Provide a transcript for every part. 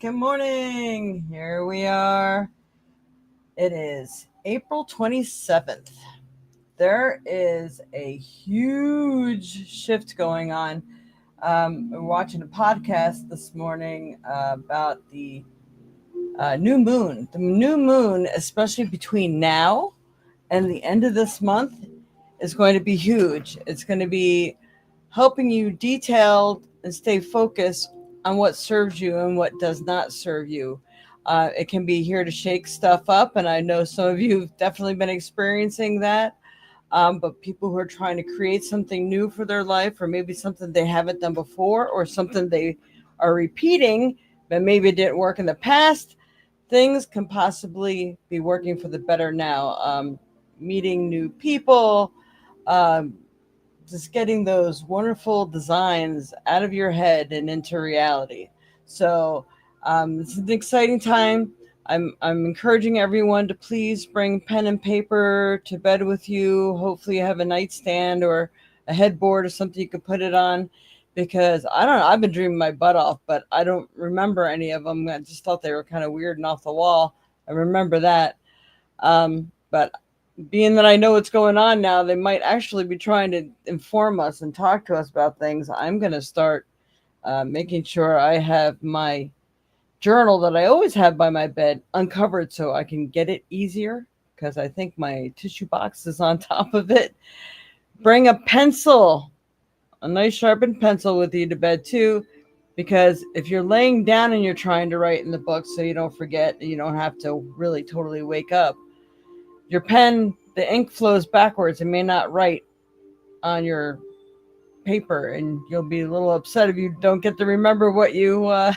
Good morning. Here we are. It is April 27th. There is a huge shift going on. We're watching a podcast this morning about the new moon. The new moon, especially between now and the end of this month, is going to be huge. It's going to be helping you detail and stay focused on what serves you and what does not serve you. It can be here to shake stuff up, and I know some of you have definitely been experiencing that. But people who are trying to create something new for their life, or maybe something they haven't done before, or something they are repeating, but maybe it didn't work in the past, things can possibly be working for the better now. Meeting new people, um, just getting those wonderful designs out of your head and into reality. So it's an exciting time. I'm encouraging everyone to please bring pen and paper to bed with you. Hopefully, you have a nightstand or a headboard or something you can put it on. Because I don't know, I've been dreaming my butt off, but I don't remember any of them. I just thought they were kind of weird and off the wall. I remember that. But being that I know what's going on now, they might actually be trying to inform us and talk to us about things. I'm going to start making sure I have my journal that I always have by my bed uncovered so I can get it easier because I think my tissue box is on top of it. Bring a pencil, a nice sharpened pencil with you to bed too, because if you're laying down and you're trying to write in the book so you don't forget, you don't have to really totally wake up. Your pen, the ink flows backwards and may not write on your paper, and you'll be a little upset if you don't get to remember what you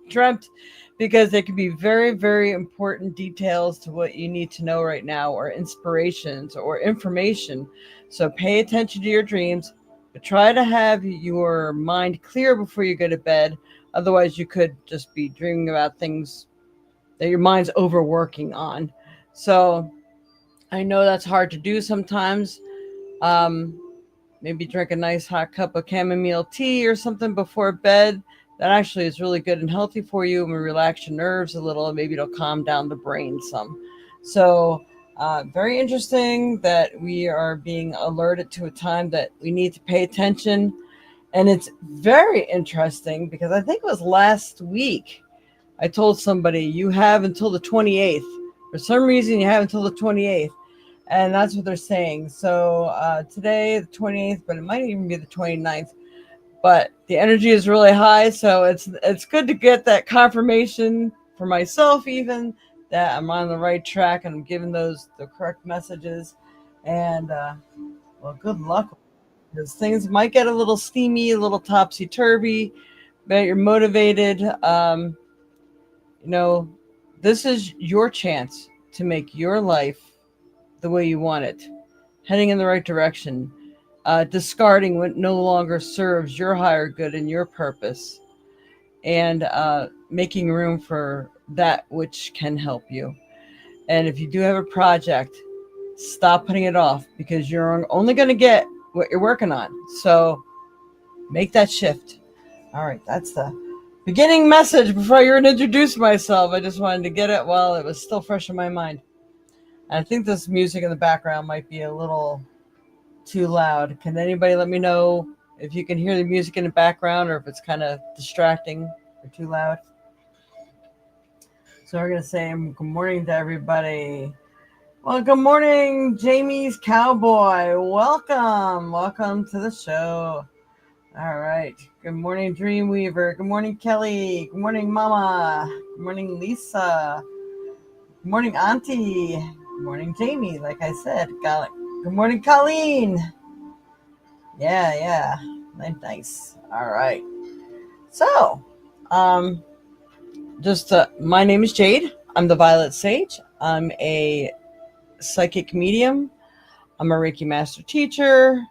dreamt, because there can be very, very important details to what you need to know right now, or inspirations or information. So pay attention to your dreams, but try to have your mind clear before you go to bed. Otherwise, you could just be dreaming about things that your mind's overworking on. So I know that's hard to do sometimes. Um, Maybe drink a nice hot cup of chamomile tea or something before bed. That actually is really good and healthy for you and will relax your nerves a little, and maybe it'll calm down the brain some. So, very interesting that we are being alerted to a time that we need to pay attention. And it's very interesting because I think it was last week I told somebody you have until the 28th. For some reason, you have until the 28th. And that's what they're saying. So today, the 28th, but it might even be the 29th. But the energy is really high, so it's good to get that confirmation for myself, even that I'm on the right track and I'm giving those the correct messages. And well, good luck, because things might get a little steamy, a little topsy turvy, but you're motivated. You know, this is your chance to make your life the way you want it, heading in the right direction, discarding what no longer serves your higher good and your purpose, and making room for that which can help you. And if you do have a project, stop putting it off, because you're only going to get what you're working on. So make that shift. All right, that's the beginning message before I even introduce myself. I just wanted to get it while it was still fresh in my mind. And I think this music in the background might be a little too loud. Can anybody let me know if you can hear the music in the background, or if it's kind of distracting or too loud? So we're going to say good morning to everybody. Well, good morning, Jamie's Cowboy. Welcome. Welcome to the show. All right. Good morning, Dreamweaver. Good morning, Kelly. Good morning, Mama. Good morning, Lisa. Good morning, Auntie. Good morning, Jamie. Like I said, got it. Good morning, Colleen. Yeah. Nice. All right. So, my name is Jade. I'm the Violet Sage. I'm a psychic medium. I'm a Reiki master teacher,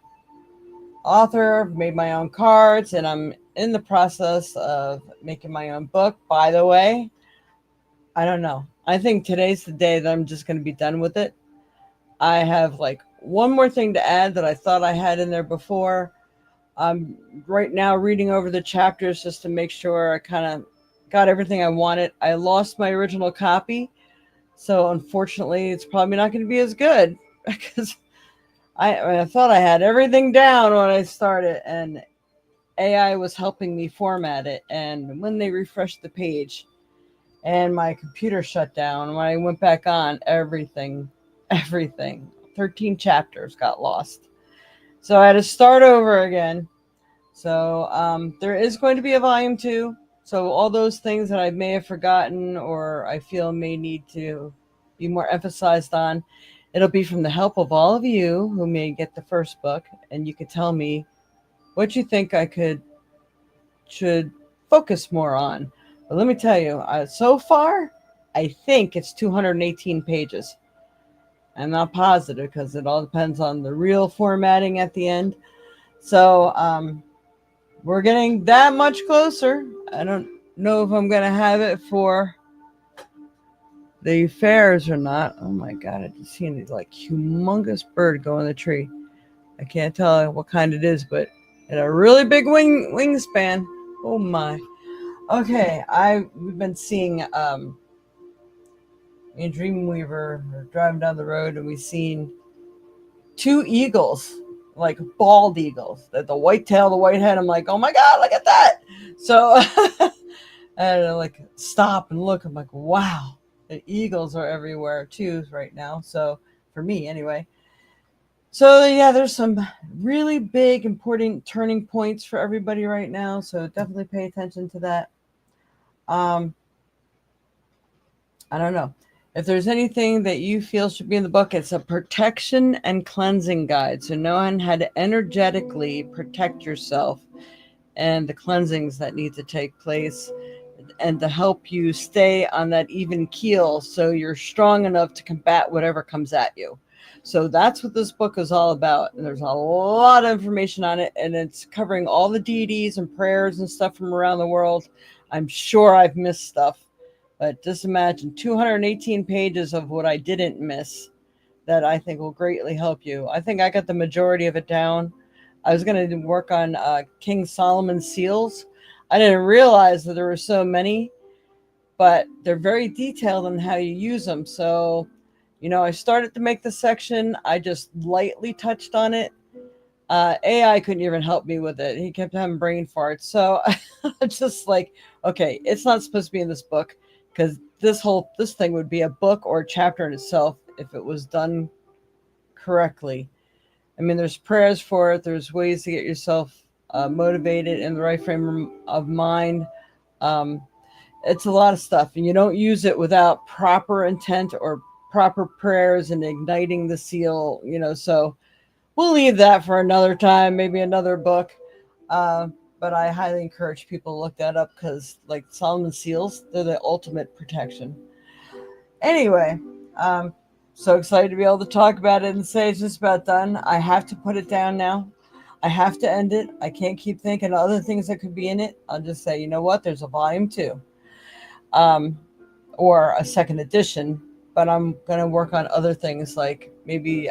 author, made my own cards, and I'm in the process of making my own book. By the way, I don't know. I think today's the day that I'm just going to be done with it. I have like one more thing to add that I thought I had in there before. I'm right now reading over the chapters just to make sure I kind of got everything I wanted. I lost my original copy, so unfortunately, it's probably not going to be as good because I thought I had everything down when I started, and AI was helping me format it. And when they refreshed the page, and my computer shut down, when I went back on, everything, 13 chapters got lost. So I had to start over again. So there is going to be a volume two. So all those things that I may have forgotten or I feel may need to be more emphasized on, it'll be from the help of all of you who may get the first book, and you can tell me what you think should focus more on. But let me tell you, so far, I think it's 218 pages. I'm not positive because it all depends on the real formatting at the end. So we're getting that much closer. I don't know if I'm going to have it for the fairs or not. Oh my God, I just seen this like humongous bird go in the tree. I can't tell what kind it is, but it had a really big wingspan. Oh my. Okay, we've been seeing me and Dreamweaver are driving down the road, and we've seen two eagles, like bald eagles, the white tail, the white head. I'm like, oh my God, look at that. So I had to like stop and look. I'm like, wow, the eagles are everywhere too right now. So for me anyway. So yeah, there's some really big, important turning points for everybody right now. So definitely pay attention to that. I don't know. If there's anything that you feel should be in the book, it's a protection and cleansing guide. So knowing how to energetically protect yourself and the cleansings that need to take place, and to help you stay on that even keel so you're strong enough to combat whatever comes at you. So that's what this book is all about. And there's a lot of information on it, and it's covering all the deities and prayers and stuff from around the world. I'm sure I've missed stuff, but just imagine 218 pages of what I didn't miss that I think will greatly help you. I think I got the majority of it down. I was going to work on King Solomon's seals. I didn't realize that there were so many, but they're very detailed on how you use them. So, I started to make the section. I just lightly touched on it. AI couldn't even help me with it. He kept having brain farts. So I'm just like, okay, it's not supposed to be in this book, because this thing would be a book or a chapter in itself if it was done correctly. I mean, there's prayers for it. There's ways to get yourself motivated in the right frame of mind. It's a lot of stuff, and you don't use it without proper intent or proper prayers and igniting the seal, so we'll leave that for another time, maybe another book. But I highly encourage people to look that up, because like Solomon seals, they're the ultimate protection. Anyway, so excited to be able to talk about it and say it's just about done. I have to put it down now. I have to end it. I can't keep thinking of other things that could be in it. I'll just say, you know what? There's a volume 2, or a second edition, but I'm going to work on other things like maybe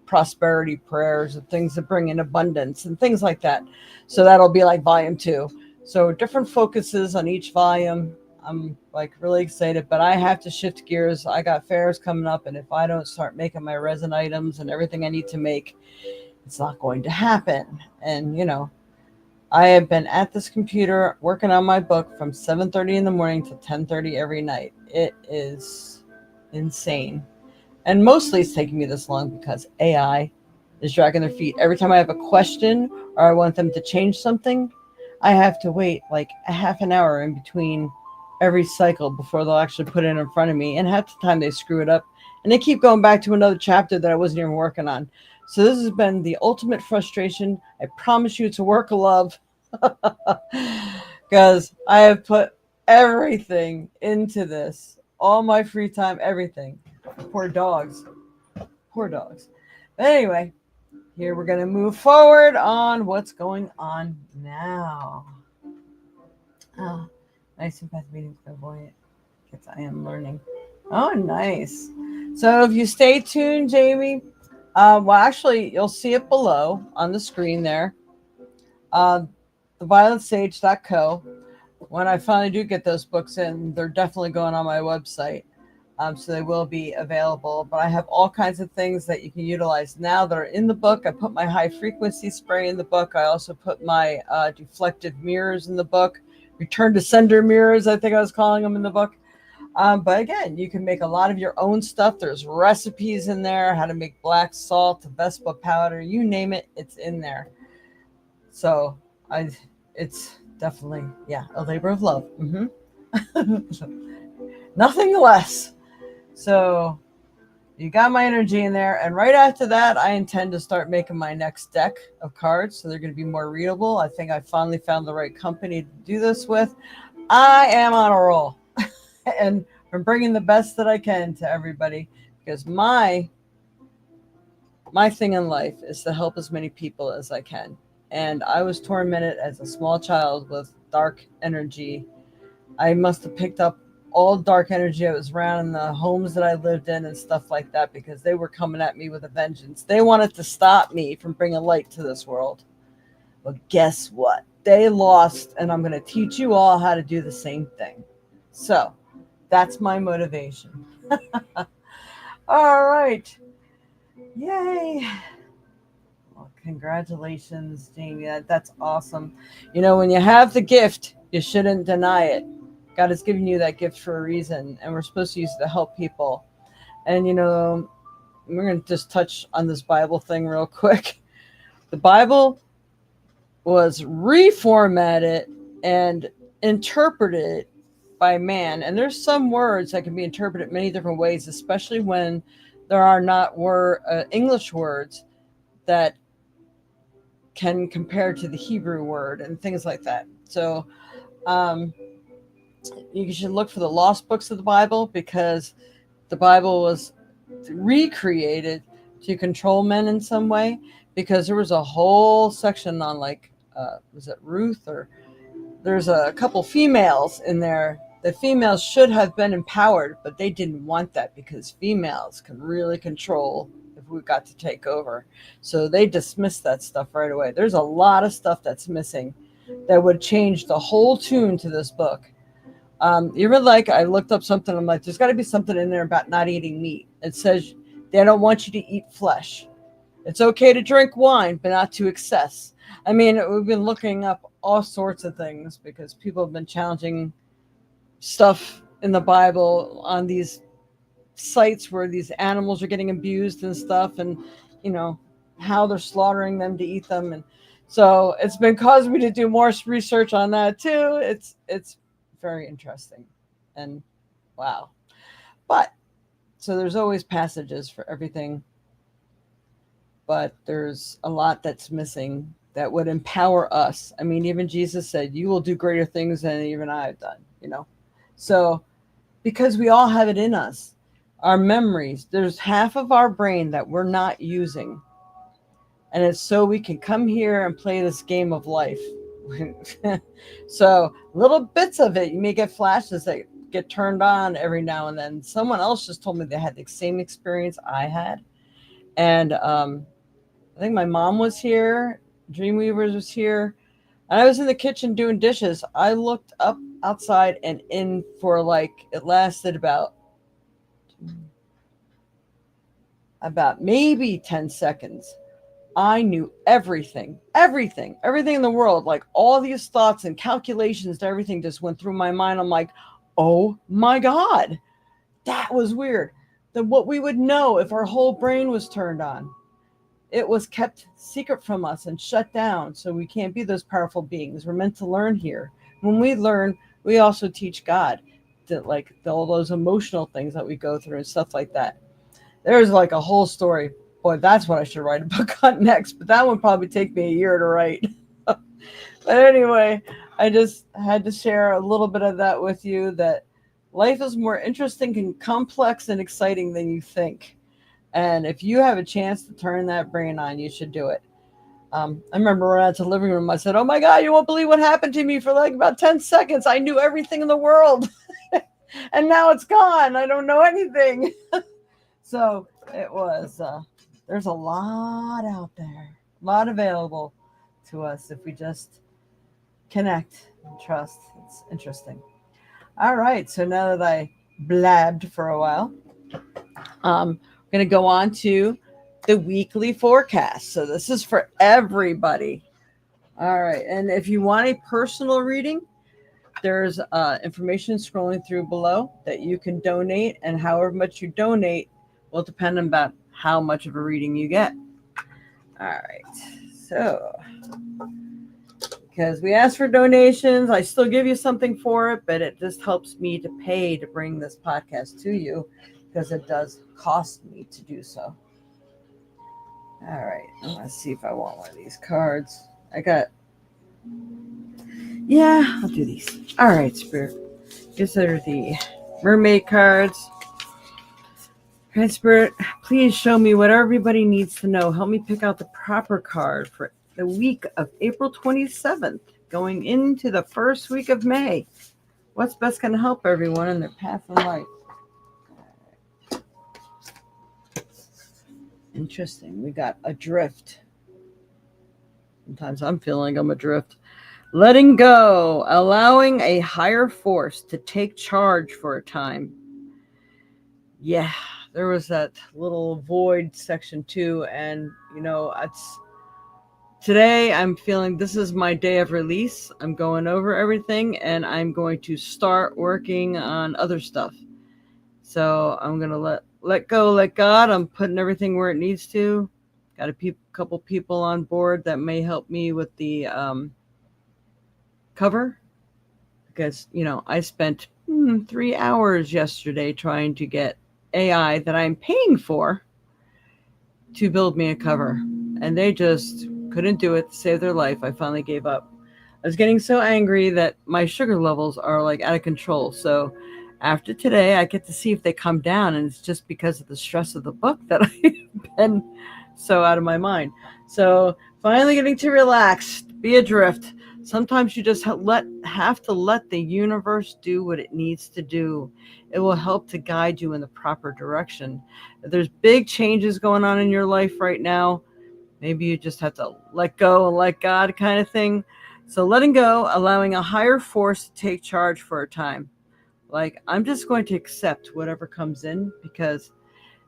prosperity prayers and things that bring in abundance and things like that. So that'll be like volume 2. So different focuses on each volume. I'm like really excited, but I have to shift gears. I got fairs coming up, and if I don't start making my resin items and everything I need to make, it's not going to happen. And I have been at this computer working on my book from 7:30 in the morning to 10:30 every night. It is insane. And mostly it's taking me this long because AI is dragging their feet. Every time I have a question or I want them to change something, I have to wait like a half an hour in between every cycle before they'll actually put it in front of me. And half the time they screw it up, and they keep going back to another chapter that I wasn't even working on. So this has been the ultimate frustration. I promise you it's a work of love, because I have put everything into this, all my free time, everything. Poor dogs. Poor dogs. But anyway, here we're going to move forward on what's going on now. Oh, nice empath meeting clairvoyant. Because I am learning. Oh, nice. So if you stay tuned, Jamie, well, actually, you'll see it below on the screen there. TheVioletSage.co. when I finally do get those books in, they're definitely going on my website. So they will be available. But I have all kinds of things that you can utilize now that are in the book. I put my high frequency spray in the book. I also put my deflective mirrors in the book. Return to sender mirrors, I think I was calling them in the book. But again, you can make a lot of your own stuff. There's recipes in there, how to make black salt, Vespa powder, you name it, it's in there. So I, it's definitely, yeah, a labor of love. Nothing less. So you got my energy in there. And right after that, I intend to start making my next deck of cards. So they're going to be more readable. I think I finally found the right company to do this with. I am on a roll. And I'm bringing the best that I can to everybody, because my thing in life is to help as many people as I can. And I was tormented as a small child with dark energy. I must have picked up all dark energy I was around in the homes that I lived in and stuff like that, because they were coming at me with a vengeance. They wanted to stop me from bringing light to this world. But guess what? They lost, and I'm going to teach you all how to do the same thing. So that's my motivation. All right. Yay. Well, congratulations, Jamie. That's awesome. You know, when you have the gift, you shouldn't deny it. God has given you that gift for a reason, and we're supposed to use it to help people. And, you know, we're going to just touch on this Bible thing real quick. The Bible was reformatted and interpreted by man. And there's some words that can be interpreted many different ways, especially when there are not English words that can compare to the Hebrew word and things like that. So um, you should look for the lost books of the Bible, because the Bible was recreated to control men in some way, because there was a whole section on, like, was it Ruth, or there's a couple females in there. The females should have been empowered, but they didn't want that, because females can really control if we got to take over. So they dismissed that stuff right away. There's a lot of stuff that's missing that would change the whole tune to this book. Even like, I looked up something, I'm like, there's got to be something in there about not eating meat. It says they don't want you to eat flesh. It's okay to drink wine, but not to excess. I mean, we've been looking up all sorts of things, because people have been challenging stuff in the Bible on these sites where these animals are getting abused and stuff, and, you know, how they're slaughtering them to eat them. And so it's been causing me to do more research on that too. It's very interesting. And wow. But so there's always passages for everything, but there's a lot that's missing that would empower us. I mean, even Jesus said, you will do greater things than even I have done, you know? So, because we all have it in us, our memories, there's half of our brain that we're not using. And it's so we can come here and play this game of life. So, little bits of it, you may get flashes that get turned on every now and then. Someone else just told me they had the same experience I had. And I think my mom was here, Dreamweavers was here, and I was in the kitchen doing dishes. I looked up outside and in for, like, it lasted about maybe 10 seconds. I knew everything in the world. Like, all these thoughts and calculations to everything just went through my mind. I'm like, oh my God, that was weird. Then what we would know if our whole brain was turned on. It was kept secret from us and shut down. So we can't be those powerful beings. We're meant to learn here. When we learn, we also teach God that, like, all those emotional things that we go through and stuff like that. There's like a whole story. Boy, that's what I should write a book on next. But that would probably take me a year to write. But anyway, I just had to share a little bit of that with you, that life is more interesting and complex and exciting than you think. And if you have a chance to turn that brain on, you should do it. I remember when I went to the living room, I said, oh my God, you won't believe what happened to me for like about 10 seconds. I knew everything in the world. And now it's gone. I don't know anything. So it was, there's a lot out there, a lot available to us if we just connect and trust. It's interesting. All right. So now that I blabbed for a while, we're going to go on to the weekly forecast. So this is for everybody. All right. And if you want a personal reading, there's information scrolling through below that you can donate, and however much you donate will depend on about how much of a reading you get. All right. So because we ask for donations, I still give you something for it, but it just helps me to pay to bring this podcast to you because it does cost me to do so. All right, I'm going to see if I want one of these cards. I'll do these. All right, Spirit. These are the mermaid cards. All right, Spirit, please show me what everybody needs to know. Help me pick out the proper card for the week of April 27th, going into the first week of May. What's best going to help everyone in their path in life? Interesting. We got adrift. Sometimes I'm feeling I'm adrift. Letting go, allowing a higher force to take charge for a time. Yeah, there was that little void section 2, and today I'm feeling this is my day of release. I'm going over everything, and I'm going to start working on other stuff. So I'm going to let go, let God. I'm putting everything where it needs to. Got a couple people on board that may help me with the cover. Because, I spent 3 hours yesterday trying to get AI that I'm paying for to build me a cover. And they just couldn't do it to save their life. I finally gave up. I was getting so angry that my sugar levels are like out of control. So after today, I get to see if they come down. And it's just because of the stress of the book that I've been so out of my mind. So finally getting to relax, be adrift. Sometimes you just have to let the universe do what it needs to do. It will help to guide you in the proper direction. If there's big changes going on in your life right now, maybe you just have to let go and let God kind of thing. So letting go, allowing a higher force to take charge for a time. Like, I'm just going to accept whatever comes in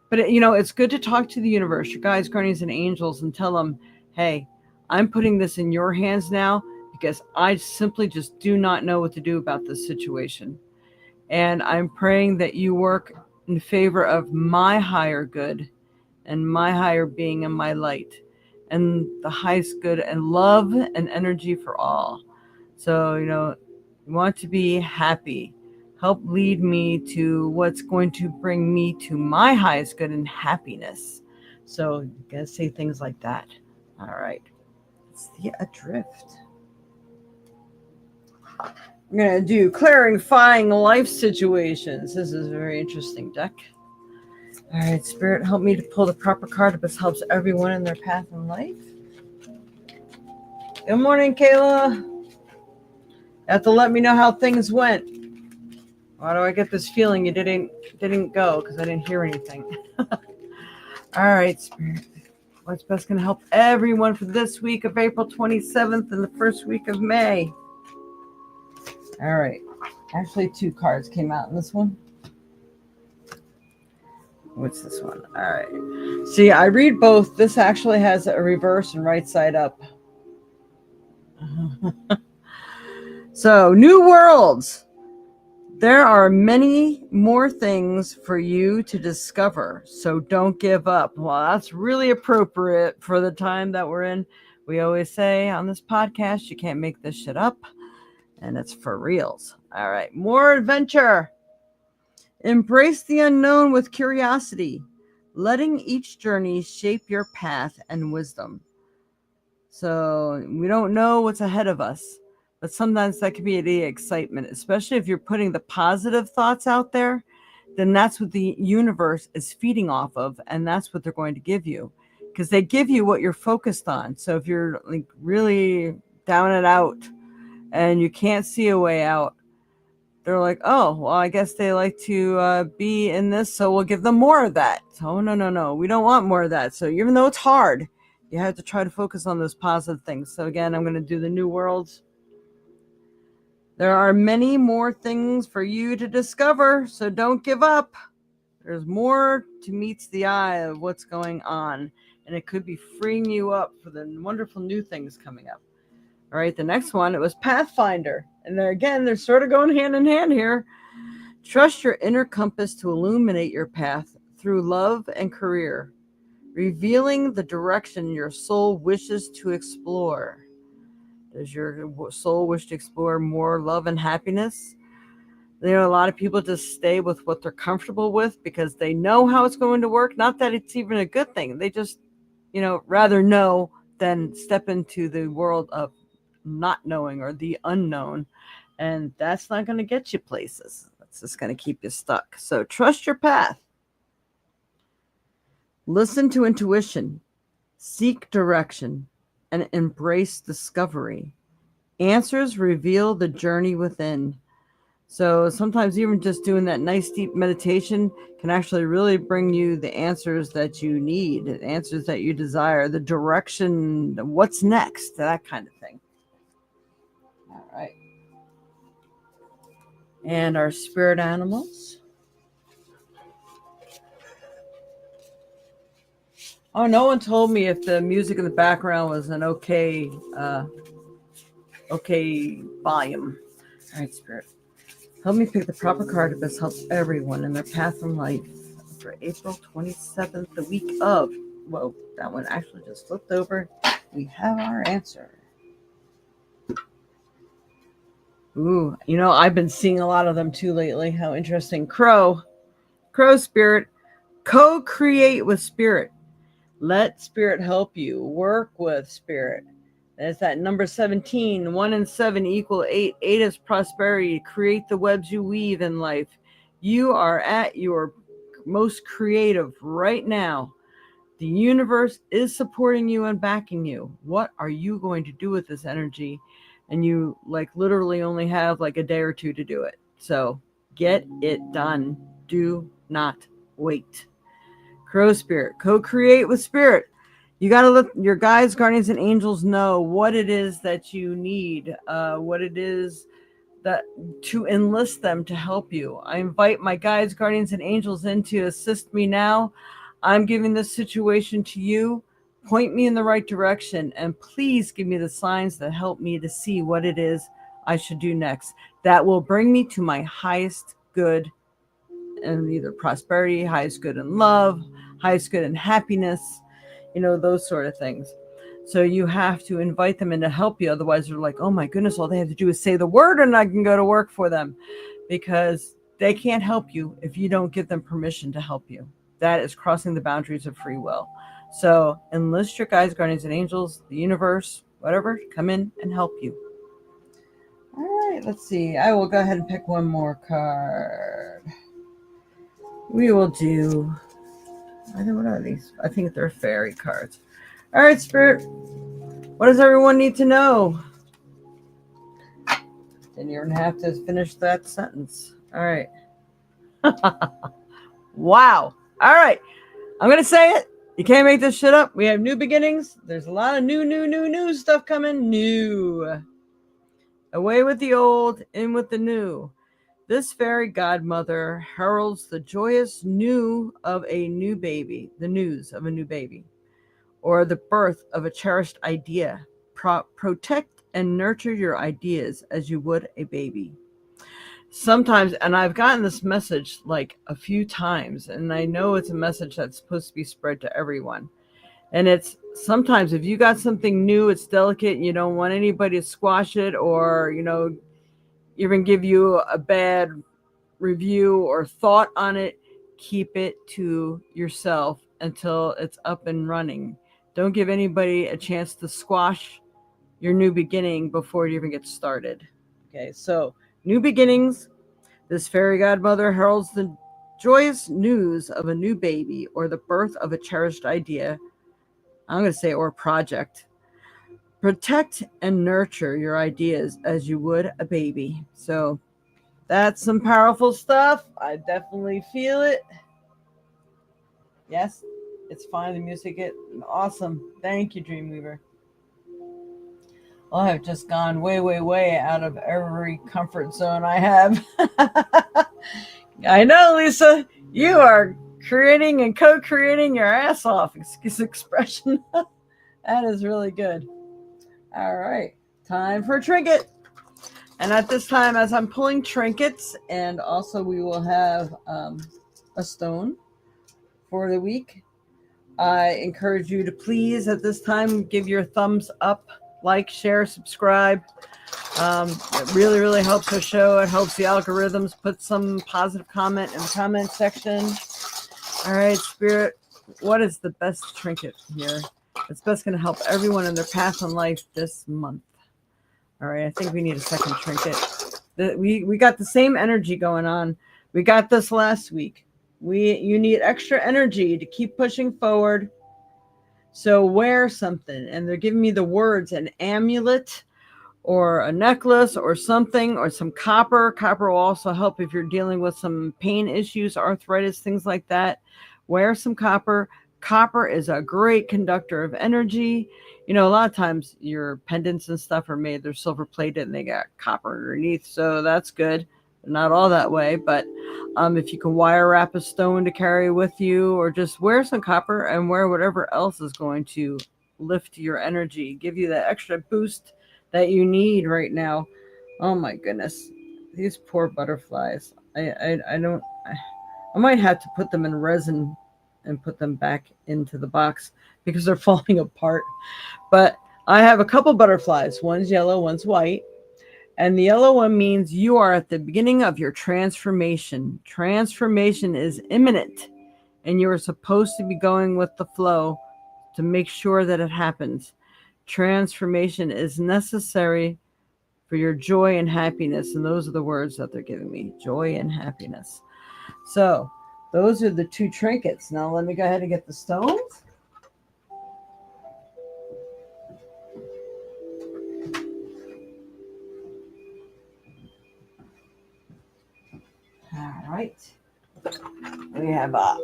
but it's good to talk to the universe, your guides, guardians, and angels, and tell them, hey, I'm putting this in your hands now because I simply just do not know what to do about this situation. And I'm praying that you work in favor of my higher good and my higher being and my light and the highest good and love and energy for all. So, you want to be happy. Help lead me to what's going to bring me to my highest good and happiness. So you gotta say things like that. All right. It's the adrift. I'm going to do clarifying life situations. This is a very interesting deck. All right, Spirit, help me to pull the proper card. This helps everyone in their path in life. Good morning, Kayla. You have to let me know how things went. Why do I get this feeling you didn't go? Because I didn't hear anything. All right, Spirit. What's best going to help everyone for this week of April 27th and the first week of May? All right. Actually, 2 cards came out in this one. What's this one? All right. See, I read both. This actually has a reverse and right side up. So, new worlds. There are many more things for you to discover, so don't give up. Well, that's really appropriate for the time that we're in. We always say on this podcast, you can't make this shit up, and it's for reals. All right, more adventure. Embrace the unknown with curiosity, letting each journey shape your path and wisdom. So we don't know what's ahead of us. But sometimes that can be the excitement, especially if you're putting the positive thoughts out there, then that's what the universe is feeding off of. And that's what they're going to give you because they give you what you're focused on. So if you're like really down and out and you can't see a way out, they're like, oh, well, I guess they like to be in this. So we'll give them more of that. Oh, no. We don't want more of that. So even though it's hard, you have to try to focus on those positive things. So again, I'm going to do the new worlds. There are many more things for you to discover, so don't give up. There's more to meets the eye of what's going on, and it could be freeing you up for the wonderful new things coming up. All right, the next one, it was Pathfinder. And there again, they're sort of going hand in hand here. Trust your inner compass to illuminate your path through love and career, revealing the direction your soul wishes to explore. Does your soul wish to explore more love and happiness? You know, a lot of people just stay with what they're comfortable with because they know how it's going to work. Not that it's even a good thing. They just, rather know than step into the world of not knowing or the unknown. And that's not going to get you places. That's just going to keep you stuck. So trust your path. Listen to intuition. Seek direction and embrace discovery. Answers reveal the journey within. So sometimes even just doing that nice deep meditation can actually really bring you the answers that you need, the answers that you desire, the direction, what's next, that kind of thing. All right. And our spirit animals. Oh, no one told me if the music in the background was an okay volume. All right, Spirit. Help me pick the proper card to best help everyone in their path from life for April 27th, the week of. Whoa, that one actually just flipped over. We have our answer. Ooh, I've been seeing a lot of them too lately. How interesting. Crow Spirit. Co-create with Spirit. Let Spirit help you. Work with Spirit. That's that number 17. 1 and 7 equal 8. 8 is prosperity. Create the webs you weave in life. You are at your most creative right now. The universe is supporting you and backing you. What are you going to do with this energy? And you literally only have a day or two to do it. So get it done. Do not wait. Crow Spirit. Co-create with Spirit. You got to let your guides, guardians, and angels know what it is that you need, what it is that to enlist them to help you. I invite my guides, guardians, and angels in to assist me now. I'm giving this situation to you. Point me in the right direction, and please give me the signs that help me to see what it is I should do next. That will bring me to my highest good and either prosperity, highest good in love, highest good in happiness, those sort of things. So you have to invite them in to help you. Otherwise, they're like, oh my goodness, all they have to do is say the word and I can go to work for them, because they can't help you if you don't give them permission to help you. That is crossing the boundaries of free will. So enlist your guides, guardians, and angels, the universe, whatever, come in and help you. All right, let's see. I will go ahead and pick one more card. We will do, what are these? I think they're fairy cards. All right, Spirit. What does everyone need to know? Didn't even have to finish that sentence. All right. Wow. All right. I'm going to say it. You can't make this shit up. We have new beginnings. There's a lot of new stuff coming. New. Away with the old, in with the new. This fairy godmother heralds the joyous new of a new baby, the news of a new baby, or the birth of a cherished idea. Protect and nurture your ideas as you would a baby. Sometimes, and I've gotten this message a few times, and I know it's a message that's supposed to be spread to everyone. And it's sometimes if you got something new, it's delicate, and you don't want anybody to squash it or, even give you a bad review or thought on it, keep it to yourself until it's up and running. Don't give anybody a chance to squash your new beginning before it even gets started. Okay, so new beginnings. This fairy godmother heralds the joyous news of a new baby or the birth of a cherished idea. I'm going to say, or project. Protect and nurture your ideas as you would a baby. So that's some powerful stuff. I definitely feel it. Yes, it's fine. The music is awesome. Thank you, Dreamweaver. Well, I've just gone way, way, way out of every comfort zone I have. I know, Lisa, you are creating and co-creating your ass off. Excuse expression. That is really good. All right, time for a trinket. And at this time, as I'm pulling trinkets, and also we will have a stone for the week, I encourage you to please, at this time, give your thumbs up, like, share, subscribe. It really, really helps our show. It helps the algorithms. Put some positive comment in the comment section. All right, Spirit, what is the best trinket here? It's best going to help everyone in their path in life this month. All right, I think we need a second trinket. We got the same energy going on. We got this last week. You need extra energy to keep pushing forward. So wear something. And they're giving me the words, an amulet or a necklace or something, or some copper. Copper will also help if you're dealing with some pain issues, arthritis, things like that. Wear some copper. Copper is a great conductor of energy. You know, a lot of times your pendants and stuff are made, they're silver plated and they got copper underneath. So that's good. Not all that way, but if you can wire wrap a stone to carry with you, or just wear some copper and wear whatever else is going to lift your energy, give you that extra boost that you need right now. Oh my goodness, these poor butterflies. I might have to put them in resin and put them back into the box because they're falling apart. But I have a couple butterflies. One's yellow, one's white. And the yellow one means you are at the beginning of your transformation. Transformation is imminent, and you are supposed to be going with the flow to make sure that it happens. Transformation is necessary for your joy and happiness. And those are the words that they're giving me, joy and happiness. So those are the two trinkets. Now let me go ahead and get the stones. All right. We have a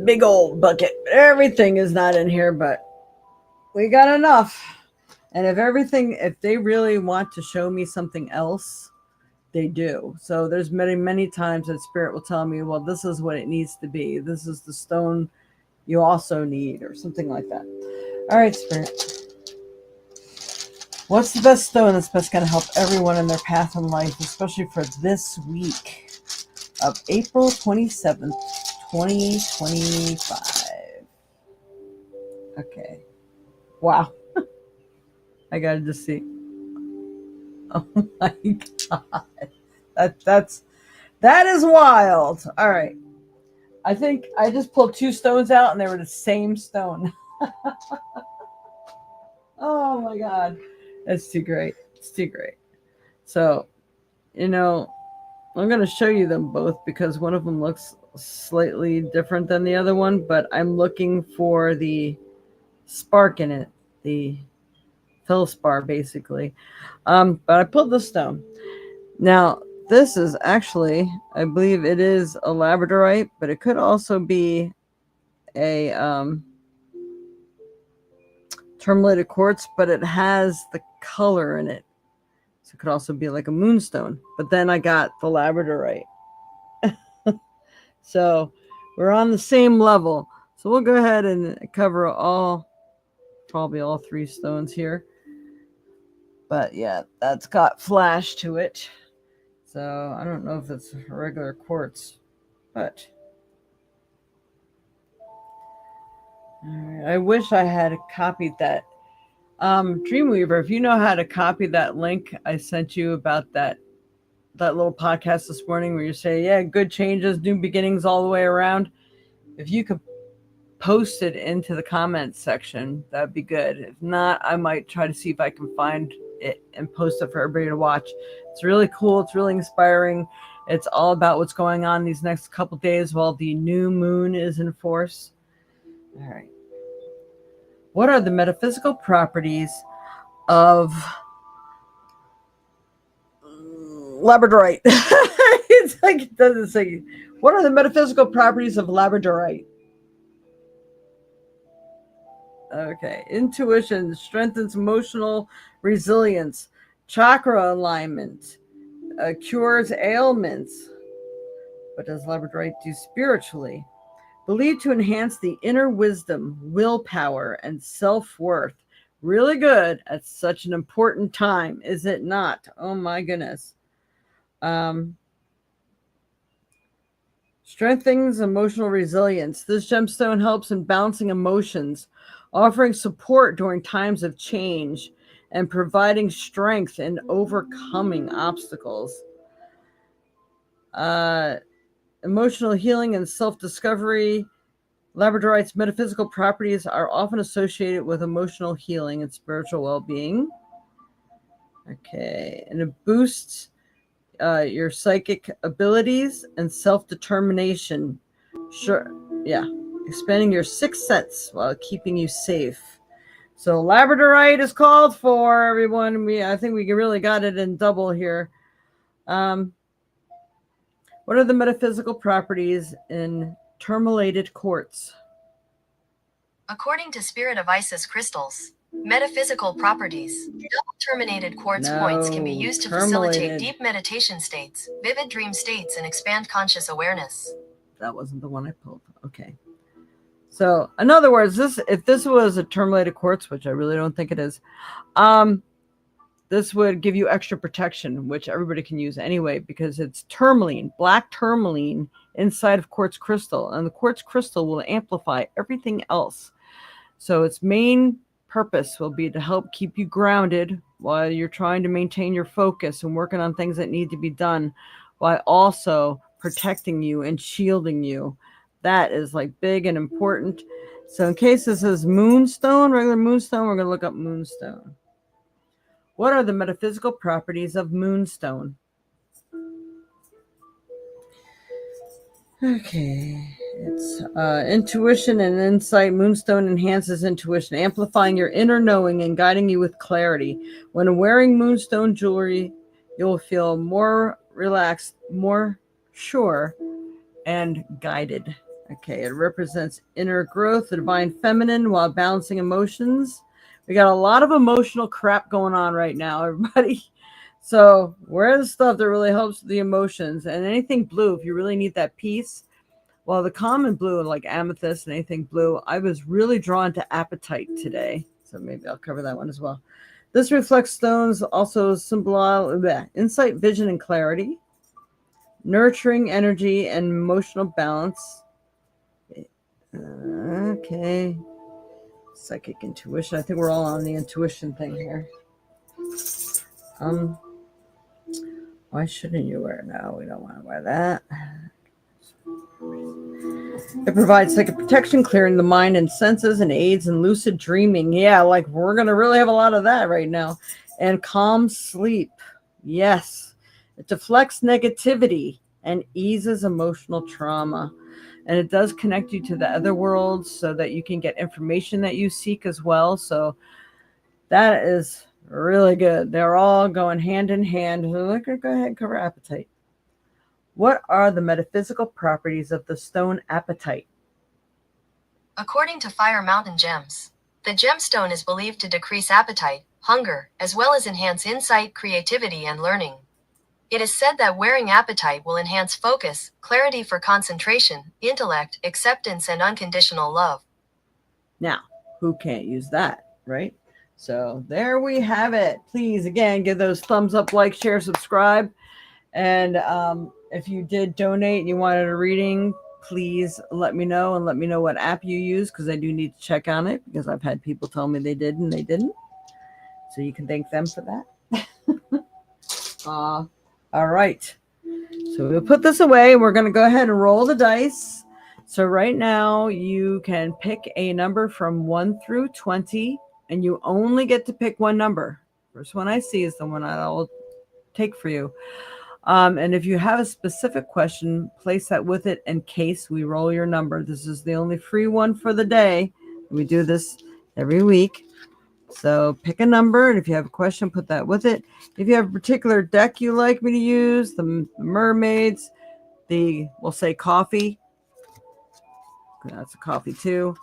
big old bucket. Everything is not in here, but we got enough. And if they really want to show me something else, they do. So there's many, many times that Spirit will tell me, well, this is what it needs to be. This is the stone you also need, or something like that. All right, Spirit. What's the best stone that's best going to help everyone in their path in life, especially for this week of April 27th, 2025? Okay. Wow. I got to just see. Oh my God. That is wild. All right. I think I just pulled two stones out and they were the same stone. Oh my God. That's too great. It's too great. So, I'm going to show you them both because one of them looks slightly different than the other one, but I'm looking for the spark in it, the feldspar, basically. But I pulled the stone. Now, this is actually, I believe it is a labradorite, but it could also be a tourmalated quartz, but it has the color in it. So it could also be like a moonstone. But then I got the labradorite. So we're on the same level. So we'll go ahead and cover probably all three stones here. But yeah, that's got flash to it. So I don't know if it's regular quartz, but I wish I had copied that. Dreamweaver, if you know how to copy that link I sent you about that little podcast this morning where you say, yeah, good changes, new beginnings all the way around. If you could post it into the comments section, that'd be good. If not, I might try to see if I can find it and post it for everybody to watch. It's really cool. It's really inspiring. It's all about what's going on these next couple days while the new moon is in force. All right. What are the metaphysical properties of labradorite? It's like it doesn't say. What are the metaphysical properties of labradorite? Okay. Intuition strengthens emotional resilience, chakra alignment, cures ailments. What does labradorite do spiritually? Believed to enhance the inner wisdom, willpower, and self-worth. Really good at such an important time, is it not? Oh my goodness. Strengthens emotional resilience. This gemstone helps in balancing emotions, offering support during times of change, and providing strength in overcoming obstacles. Emotional healing and self-discovery. Labradorite's metaphysical properties are often associated with emotional healing and spiritual well-being. Okay, and it boosts your psychic abilities and self-determination. Sure, yeah, expanding your sixth sense while keeping you safe. So labradorite is called for, everyone. I think we really got it in double here. What are the metaphysical properties in tourmalated quartz? According to Spirit of Isis crystals, metaphysical properties, double terminated quartz points can be used to facilitate deep meditation states, vivid dream states, and expand conscious awareness. That wasn't the one I pulled. Okay. So, in other words, if this was a tourmalated quartz, which I really don't think it is, this would give you extra protection, which everybody can use anyway, because it's tourmaline, black tourmaline inside of quartz crystal, and the quartz crystal will amplify everything else. So its main purpose will be to help keep you grounded while you're trying to maintain your focus and working on things that need to be done, while also protecting you and shielding you. That is like big and important. So in case this is moonstone, regular moonstone, we're going to look up moonstone. What are the metaphysical properties of moonstone? Okay, it's intuition and insight. Moonstone enhances intuition, amplifying your inner knowing and guiding you with clarity. When wearing moonstone jewelry, you'll feel more relaxed, more sure, and guided. Okay, it represents inner growth, the divine feminine, while balancing emotions. We got a lot of emotional crap going on right now, everybody. So wear the stuff that really helps the emotions, and anything blue, if you really need that peace. Well, the common blue, like amethyst and anything blue, I was really drawn to apatite today. So maybe I'll cover that one as well. This reflects stones also symbolize insight, vision, and clarity, nurturing energy and emotional balance. Okay. Psychic intuition. I think we're all on the intuition thing here. Why shouldn't you wear it? No, we don't want to wear that. It provides psychic protection, clearing the mind and senses, and aids in lucid dreaming. Yeah, like we're going to really have a lot of that right now. And calm sleep. Yes. It deflects negativity and eases emotional trauma. And it does connect you to the other worlds so that you can get information that you seek as well. So that is really good. They're all going hand in hand. So go ahead and cover apatite. What are the metaphysical properties of the stone apatite? According to Fire Mountain Gems, the gemstone is believed to decrease appetite, hunger, as well as enhance insight, creativity, and learning. It is said that wearing apatite will enhance focus, clarity for concentration, intellect, acceptance, and unconditional love. Now, who can't use that, right? So there we have it. Please, again, give those thumbs up, like, share, subscribe. And if you did donate and you wanted a reading, please let me know, and let me know what app you use, because I do need to check on it, because I've had people tell me they did and they didn't. So you can thank them for that. All right. So we'll put this away. We're going to go ahead and roll the dice. So right now you can pick a number from 1 through 20, and you only get to pick one number. First one I see is the one I'll take for you. And if you have a specific question, place that with it in case we roll your number. This is the only free one for the day. We do this every week. So pick a number, and if you have a question, put that with it. If you have a particular deck you like me to use, the mermaids, we'll say coffee. That's a coffee too.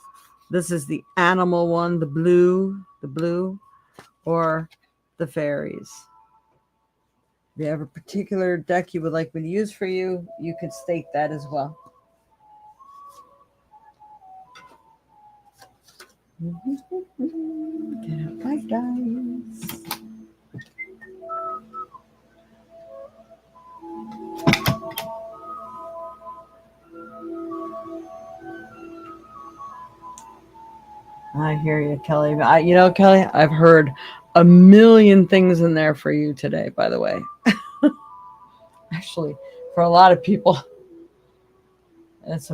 This is the animal one, the blue, or the fairies. If you have a particular deck you would like me to use for you, you could state that as well. Get out my dice. I hear you, Kelly. Kelly, I've heard a million things in there for you today, by the way. Actually, for a lot of people. It's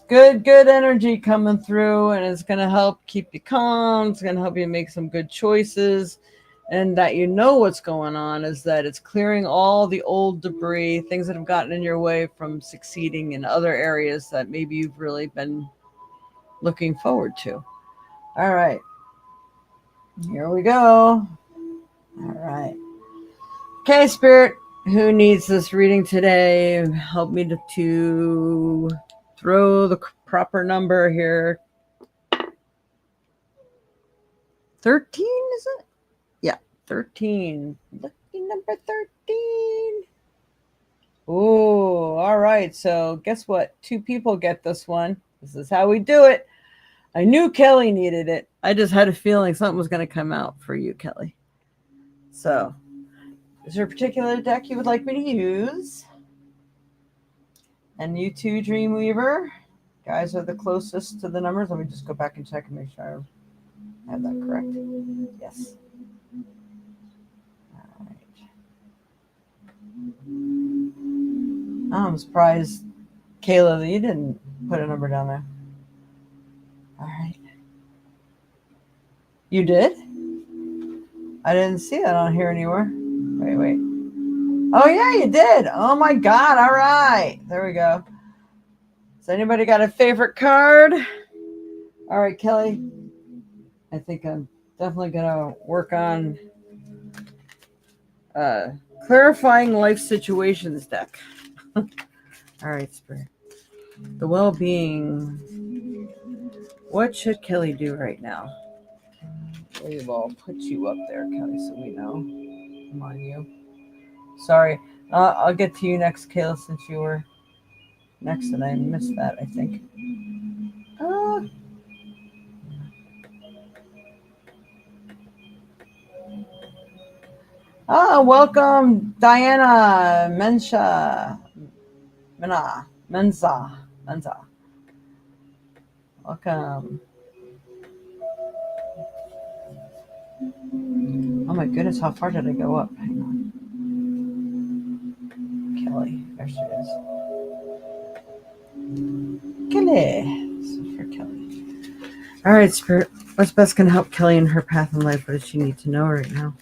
good energy coming through, and it's going to help keep you calm. It's going to help you make some good choices. And that you know what's going on is that it's clearing all the old debris, things that have gotten in your way from succeeding in other areas that maybe you've really been looking forward to. All right. Here we go. All right. Okay, Spirit, who needs this reading today? Help me to throw the proper number here. 13, is it? Yeah, 13. Lucky number 13. Oh, all right. So guess what? 2 people get this one. This is how we do it. I knew Kelly needed it. I just had a feeling something was going to come out for you, Kelly. So, is there a particular deck you would like me to use? And you too, Dreamweaver. Guys are the closest to the numbers. Let me just go back and check and make sure I have that correct. Yes. All right. Oh, I'm surprised, Kayla, that you didn't put a number down there. All right. You did? I didn't see that on here anywhere. Wait. Oh, yeah, you did. Oh, my God. All right. There we go. Has anybody got a favorite card? All right, Kelly. I think I'm definitely going to work on clarifying life situations deck. All right, Spirit. The well-being. What should Kelly do right now? We will put you up there, Kelly, so we know. Come on, you. Sorry. I'll get to you next, Kayla, since you were next, and I missed that, I think. Welcome, Diana Mensa. Welcome. Oh my goodness, how far did I go up? Hang on. Kelly. There she is. Kelly. This is for Kelly. All right, Spirit. What's best going to help Kelly in her path in life? What does she need to know right now?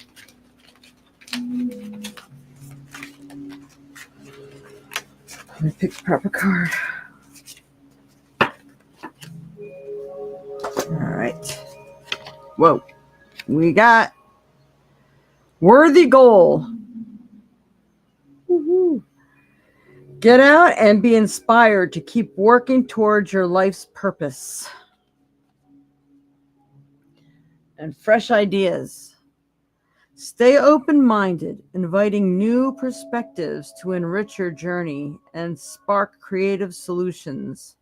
Let me pick the proper card. All right. Whoa. We got worthy goal. Woo-hoo. Get out and be inspired to keep working towards your life's purpose. And fresh ideas. Stay open-minded, inviting new perspectives to enrich your journey and spark creative solutions.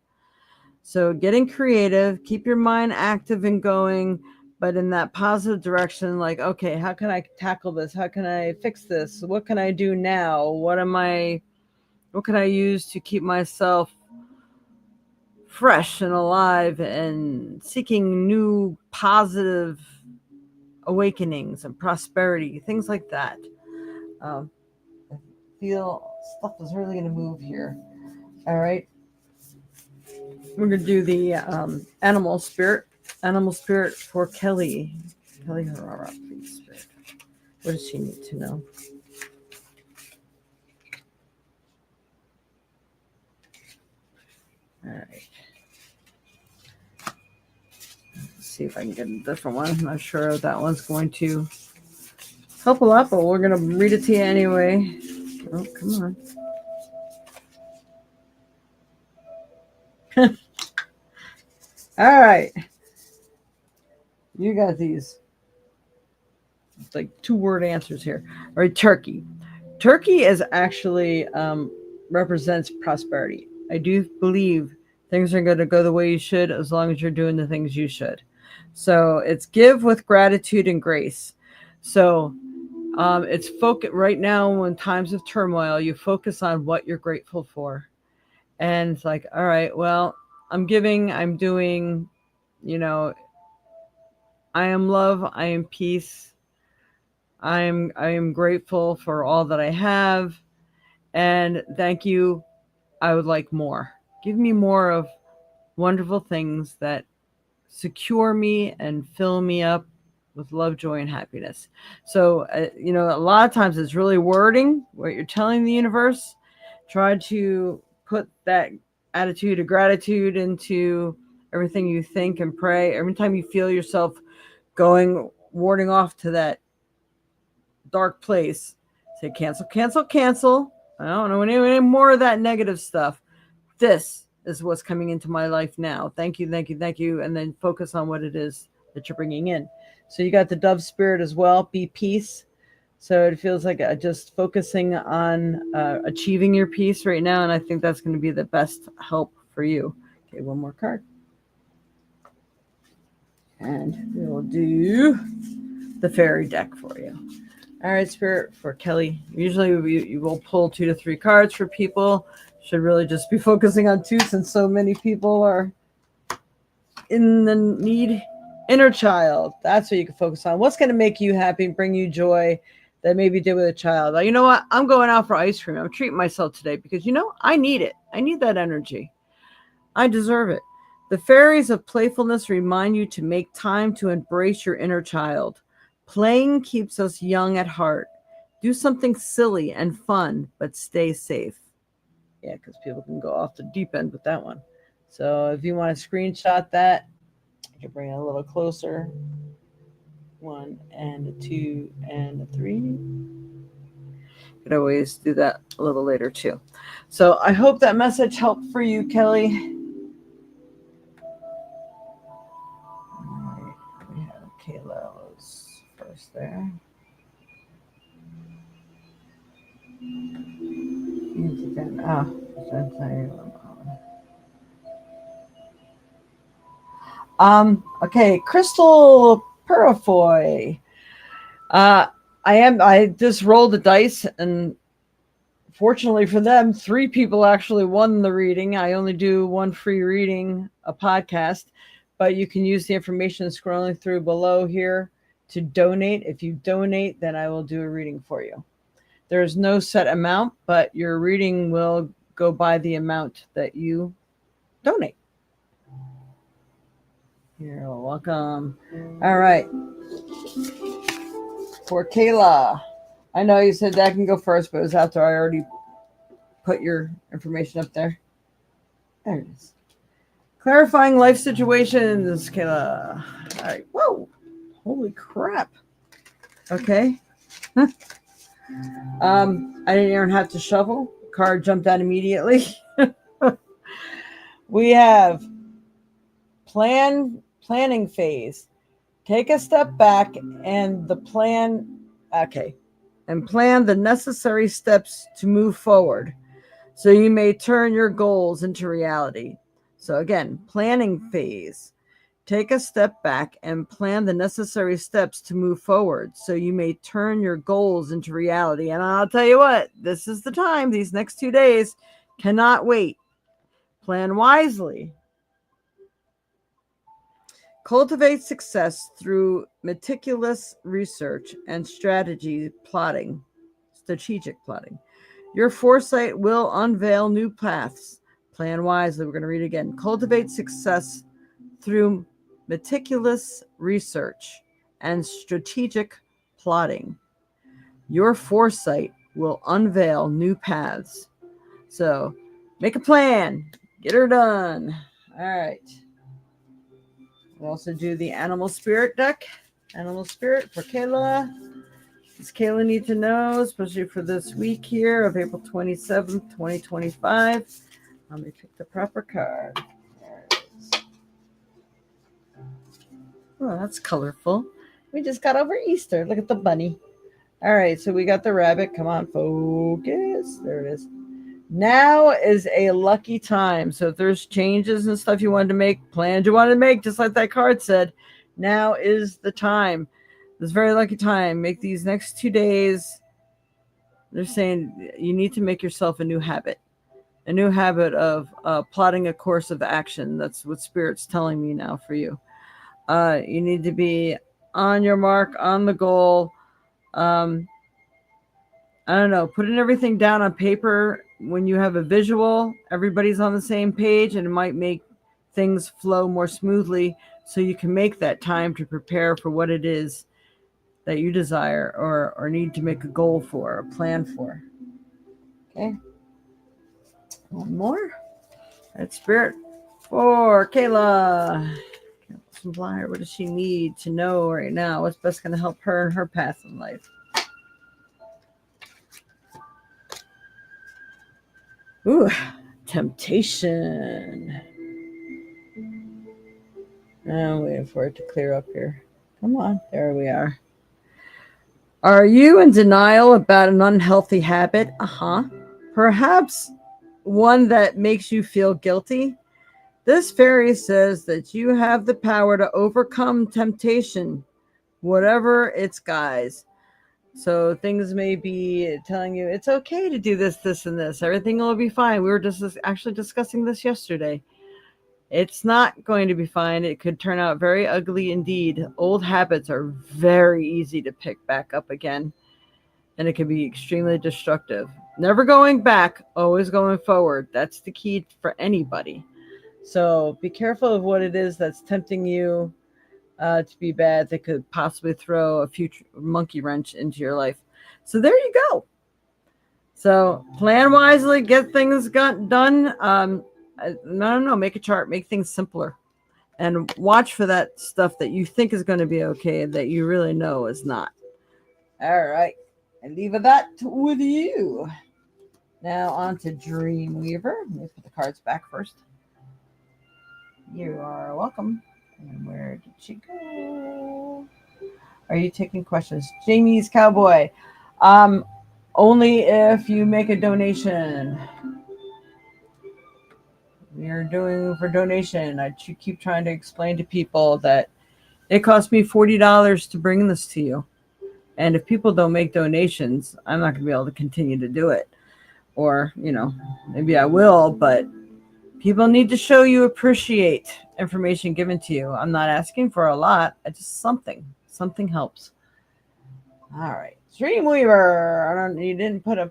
So getting creative, keep your mind active and going, but in that positive direction, like, okay, how can I tackle this? How can I fix this? What can I do now? What can I use to keep myself fresh and alive and seeking new positive awakenings and prosperity, things like that. I feel stuff is really going to move here. All right. We're going to do the animal spirit for Kelly. Kelly Harara, please, Spirit. What does she need to know? All right. Let's see if I can get a different one. I'm not sure if that one's going to help a lot, but we're going to read it to you anyway. Oh, come on. All right. You got these. It's like 2-word answers here. All right, turkey. Turkey is actually represents prosperity. I do believe things are going to go the way you should as long as you're doing the things you should. So it's give with gratitude and grace. So it's focus right now in times of turmoil. You focus on what you're grateful for, and it's like, all right, well, I'm giving, I'm doing, you know, I am love, I am peace, I am grateful for all that I have, and thank you. I would like more. Give me more of wonderful things that secure me and fill me up with love, joy, and happiness. So, a lot of times it's really wording what you're telling the universe. Try to put that attitude of gratitude into everything you think and pray. Every time you feel yourself going, warding off to that dark place, say, cancel, cancel, cancel. I don't know any more of that negative stuff. This is what's coming into my life now. Thank you, thank you, thank you. And then focus on what it is that you're bringing in. So you got the dove spirit as well, be peace. So it feels like just focusing on achieving your peace right now. And I think that's going to be the best help for you. Okay, one more card. And we will do the fairy deck for you. All right, Spirit, for Kelly. Usually you will pull 2 to 3 cards for people. Should really just be focusing on 2 since so many people are in the need. Inner child. That's what you can focus on. What's going to make you happy, bring you joy that maybe did with a child? You know what? I'm going out for ice cream. I'm treating myself today because, I need it. I need that energy. I deserve it. The fairies of playfulness remind you to make time to embrace your inner child. Playing keeps us young at heart. Do something silly and fun, but stay safe. Yeah, because people can go off the deep end with that one. So if you want to screenshot that, you can bring it a little closer. 1 and a 2 and a 3. You could always do that a little later too. So I hope that message helped for you, Kelly. We have Kayla was first there. Okay, Crystal Purifoy. I just rolled the dice, and fortunately for them, 3 people actually won the reading. I only do 1 free reading a podcast, but you can use the information scrolling through below here to donate. If you donate, then I will do a reading for you. There's no set amount, but your reading will go by the amount that you donate. You're welcome. All right. For Kayla, I know you said that can go first, but it was after I already put your information up there. There it is. Clarifying life situations, Kayla. All right. Whoa. Holy crap. Okay. I didn't even have to shuffle. Card jumped out immediately. We have planning phase. Take a step back and plan the necessary steps to move forward so you may turn your goals into reality. So again, planning phase. Take a step back and plan the necessary steps to move forward so you may turn your goals into reality. And I'll tell you what, this is the time. These next 2 days cannot wait. Plan wisely. Cultivate success through meticulous research and strategic plotting. Your foresight will unveil new paths. Plan wisely. We're going to read it again. Cultivate success through meticulous research and strategic plotting. Your foresight will unveil new paths. So make a plan. Get her done. All right. We'll also do the Animal Spirit deck. Animal Spirit for Kayla. Does Kayla need to know, especially for this week here of April 27th, 2025? Let me pick the proper card. There it is. Oh, that's colorful. We just got over Easter. Look at the bunny. All right, so we got the rabbit. Come on, focus. There it is. Now is a lucky time. So if there's changes and stuff you wanted to make, plans you wanted to make, just like that card said, now is the time. This very lucky time. Make these next 2 days. They're saying you need to make yourself a new habit of plotting a course of action. That's what Spirit's telling me now for you. You need to be on your mark, on the goal. Um, I don't know, putting everything down on paper when you have a visual, everybody's on the same page, and it might make things flow more smoothly so you can make that time to prepare for what it is that you desire or need to make a goal for, a plan for. Okay. One more. That's Spirit for Kayla. Some flyer. What does she need to know right now? What's best going to help her in her path in life? Ooh, temptation. I'm waiting for it to clear up here. Come on, there we are. Are you in denial about an unhealthy habit? Perhaps one that makes you feel guilty? This fairy says that you have the power to overcome temptation, whatever its guise. So things may be telling you it's okay to do this, this, and this. Everything will be fine. We were just actually discussing this yesterday. It's not going to be fine. It could turn out very ugly indeed. Old habits are very easy to pick back up again, and it can be extremely destructive. Never going back, always going forward. That's the key for anybody. So be careful of what it is that's tempting you to be bad that could possibly throw a future monkey wrench into your life. So there you go. So plan wisely, get things done. I don't know, make a chart, make things simpler, and watch for that stuff that you think is going to be okay that you really know is not. All right, I leave that with you. Now on to Dreamweaver. Let me put the cards back first. You are welcome. And where did she go? Are you taking questions? Jamie's Cowboy. Only if you make a donation. We are doing for donation. I keep trying to explain to people that it cost me $40 to bring this to you. And if people don't make donations, I'm not going to be able to continue to do it. Or, maybe I will, but people need to show you appreciate information given to you. I'm not asking for a lot. Just something. Something helps. All right. Dreamweaver. You didn't put a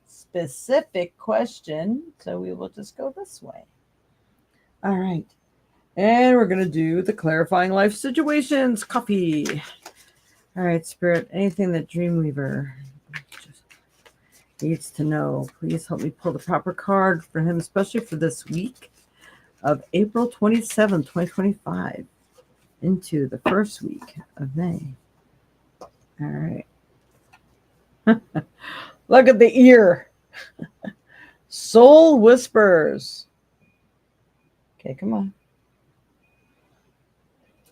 specific question, so we will just go this way. All right. And we're going to do the clarifying life situations. Coffee. All right, Spirit. Anything that Dreamweaver needs to know, please help me pull the proper card for him, especially for this week of April 27th, 2025 into the first week of May. All right. Look at the ear. Soul whispers. Okay, come on.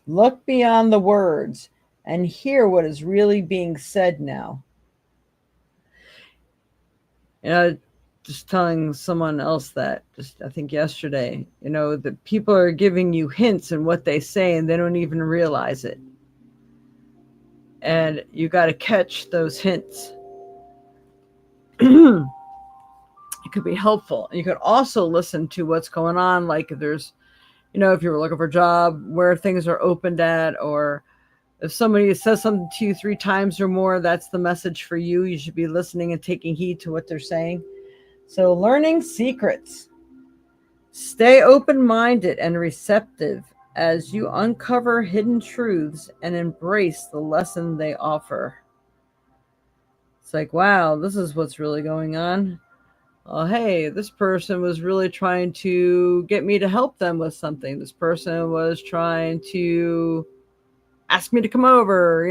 Look beyond the words and hear what is really being said now. Just telling someone else that just I think yesterday, that people are giving you hints in what they say and they don't even realize it. And you got to catch those hints. It could be helpful. You could also listen to what's going on. Like if there's, if you're looking for a job, where things are opened at, or if somebody says something to you 3 times or more, that's the message for you. You should be listening and taking heed to what they're saying. So learning secrets. Stay open-minded and receptive as you uncover hidden truths and embrace the lesson they offer. It's like, wow, this is what's really going on. Oh, hey, this person was really trying to get me to help them with something. This person was trying to ask me to come over.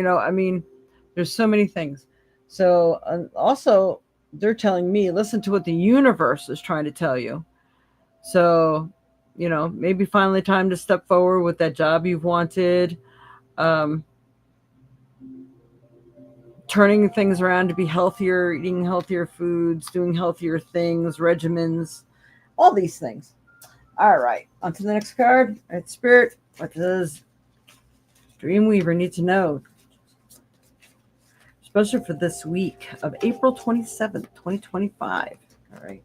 There's so many things. So also, they're telling me, listen to what the universe is trying to tell you. So, maybe finally time to step forward with that job you've wanted. turning things around to be healthier, eating healthier foods, doing healthier things, regimens, all these things. All right, on to the next card. All right, Spirit, what does Dreamweaver need to know? Especially for this week of April 27th, 2025. All right.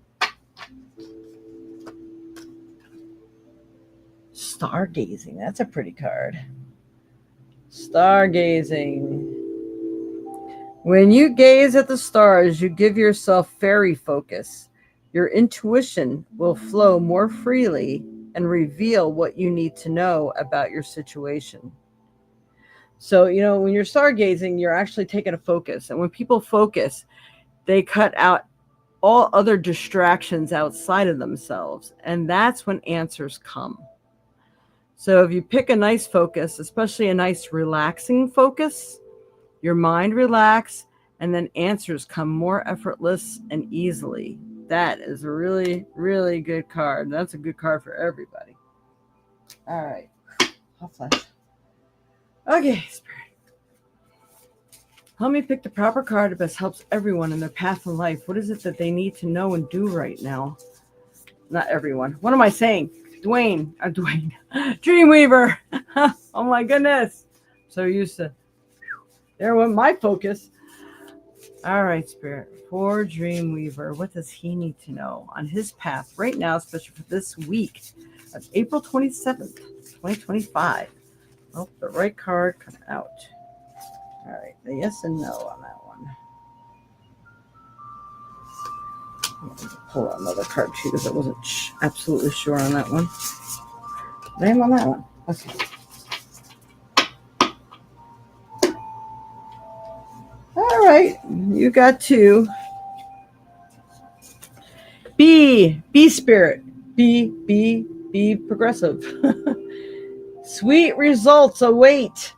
Stargazing. That's a pretty card. Stargazing. When you gaze at the stars, you give yourself fairy focus. Your intuition will flow more freely and reveal what you need to know about your situation. So, when you're stargazing, you're actually taking a focus. And when people focus, they cut out all other distractions outside of themselves. And that's when answers come. So if you pick a nice focus, especially a nice relaxing focus, your mind relax, and then answers come more effortless and easily. That is a really, really good card. That's a good card for everybody. All right. Hot flash. Okay, Spirit. Help me pick the proper card that best helps everyone in their path in life. What is it that they need to know and do right now? Not everyone. What am I saying? Dwayne. Dreamweaver. Oh my goodness. So used to. There went my focus. All right, Spirit. For Dreamweaver, what does he need to know on his path right now, especially for this week of April 27th, 2025? Oh, the right card come out. All right, the yes and no on that one. I'm going to pull out another card too because I wasn't absolutely sure on that one. Name on that one. Okay. All right, you got two. Be Spirit. Be progressive. Sweet results await.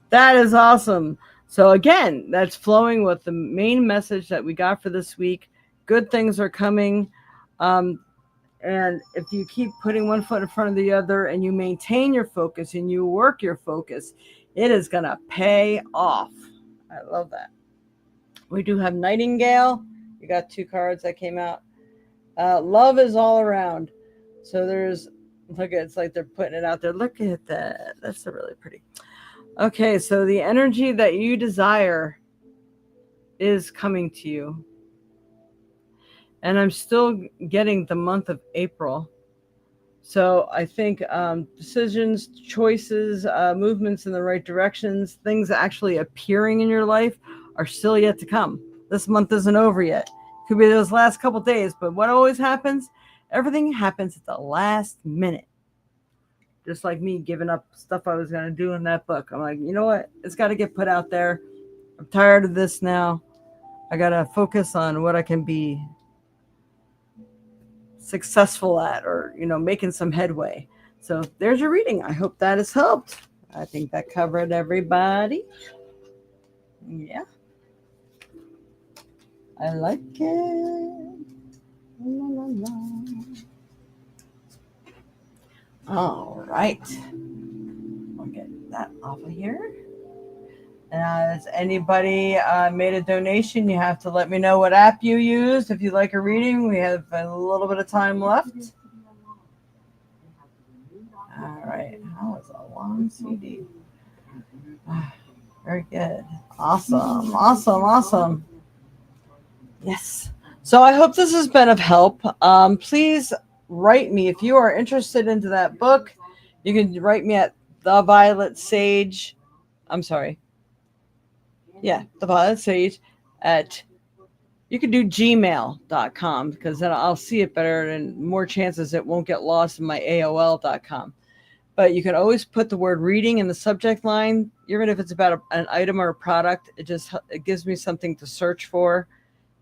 That is awesome. So again, that's flowing with the main message that we got for this week. Good things are coming. And if you keep putting one foot in front of the other and you maintain your focus and you work your focus, it is going to pay off. I love that. We do have Nightingale. You got two cards that came out. Love is all around. So it's like they're putting it out there. Look at that. That's really pretty. Okay, so the energy that you desire is coming to you. And I'm still getting the month of April. So I think decisions, choices, movements in the right directions, things actually appearing in your life are still yet to come. This month isn't over yet. Could be those last couple days, but what always happens? Everything happens at the last minute. Just like me giving up stuff I was going to do in that book. I'm like, you know what? It's got to get put out there. I'm tired of this now. I got to focus on what I can be successful at or, making some headway. So there's your reading. I hope that has helped. I think that covered everybody. Yeah. I like it. La, la, la. All right. We'll get that off of here. Has anybody made a donation? You have to let me know what app you used. If you'd like a reading, we have a little bit of time left. All right. That was a long CD. Very good. Awesome. Yes. So I hope this has been of help. Please write me if you are interested into that book. You can write me at The Violet Sage at, you can do gmail.com because then I'll see it better and more chances it won't get lost in my AOL.com. But you can always put the word reading in the subject line, even if it's about an item or a product. It gives me something to search for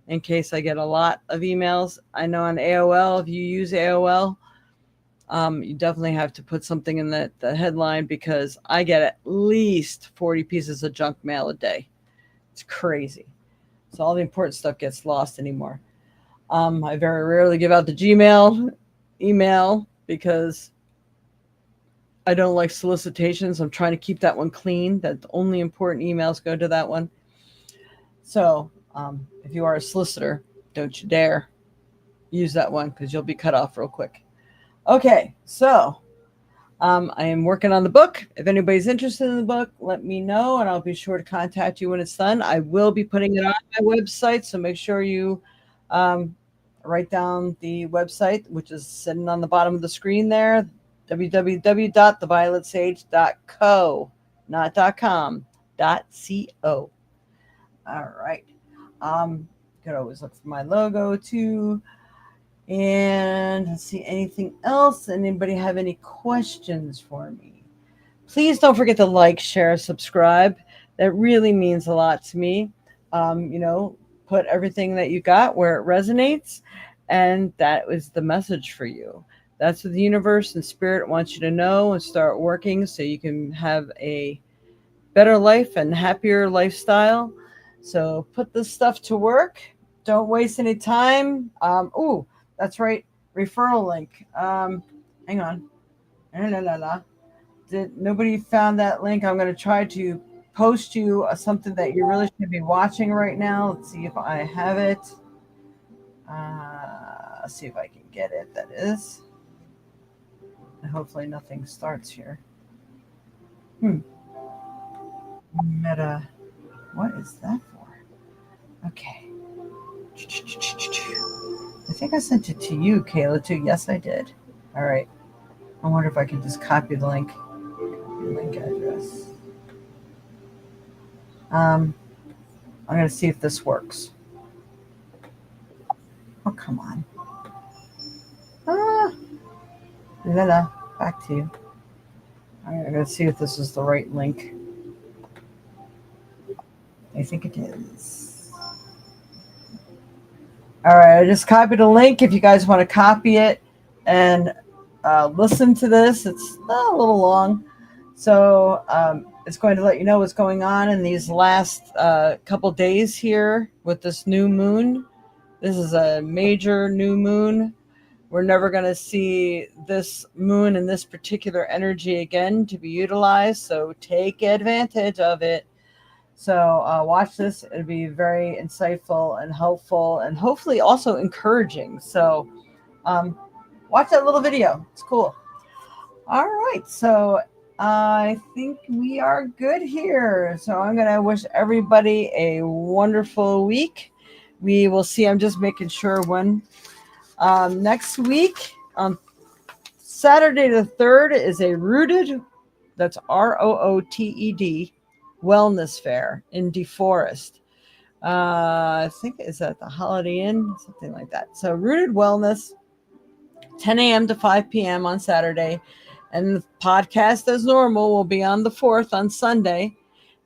in case I get a lot of emails. I know on AOL, if you use AOL, you definitely have to put something in the headline because I get at least 40 pieces of junk mail a day. It's crazy. So all the important stuff gets lost anymore. I very rarely give out the Gmail email because I don't like solicitations. I'm trying to keep that one clean. That only important emails go to that one. So if you are a solicitor, don't you dare use that one because you'll be cut off real quick. Okay, so I am working on the book. If anybody's interested in the book, let me know and I'll be sure to contact you when it's done. I will be putting it on my website, so make sure you um, write down the website, which is sitting on the bottom of the screen there, www.thevioletsage.co, not .com, .co. All right. You could always look for my logo too. And let's see, anything else? Anybody have any questions for me? Please don't forget to like, share, subscribe. That really means a lot to me. Put everything that you got where it resonates. And that was the message for you. That's what the universe and spirit wants you to know and start working so you can have a better life and happier lifestyle. So put this stuff to work. Don't waste any time. That's right. Referral link. Hang on. La, la, la, la. Did nobody found that link? I'm going to try to post you something that you really should be watching right now. Let's see if I have it. Let's see if I can get it. That is. And hopefully nothing starts here. Meta. What is that for? Okay. I think I sent it to you, Kayla, too. Yes, I did. All right. I wonder if I can just copy the link. Link address. I'm going to see if this works. Oh, come on. Lila, back to you. All right, I'm going to see if this is the right link. I think it is. All right, I just copied a link. If you guys want to copy it and listen to this, it's a little long. So it's going to let you know what's going on in these last couple days here with this new moon. This is a major new moon. We're never going to see this moon and this particular energy again to be utilized. So take advantage of it. So watch this. It'll be very insightful and helpful and hopefully also encouraging. So watch that little video. It's cool. All right. So I think we are good here. So I'm going to wish everybody a wonderful week. We will see. I'm just making sure when. Next week, on Saturday the 3rd, is a Rooted, that's ROOTED, wellness fair in DeForest. I think it's at the Holiday Inn, something like that. So Rooted Wellness, 10 a.m. to 5 p.m. on Saturday. And the podcast, as normal, will be on the 4th on Sunday.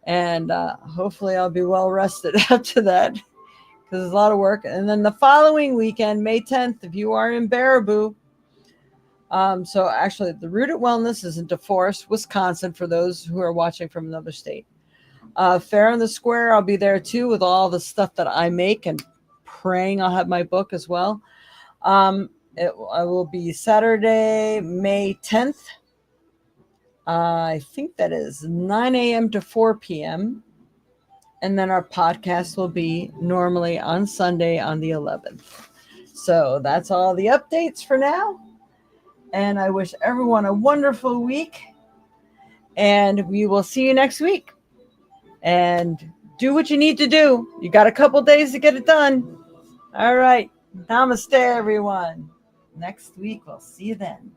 And hopefully I'll be well rested after that. Because it's a lot of work. And then the following weekend, May 10th, if you are in Baraboo. So actually, the Rooted Wellness is in DeForest, Wisconsin, for those who are watching from another state. Fair in the Square, I'll be there too with all the stuff that I make and praying I'll have my book as well. I will be Saturday, May 10th. I think that is 9 a.m. to 4 p.m. And then our podcast will be normally on Sunday on the 11th. So that's all the updates for now. And I wish everyone a wonderful week. And we will see you next week. And do what you need to do. You got a couple days to get it done. All right. Namaste, everyone. Next week, we'll see you then.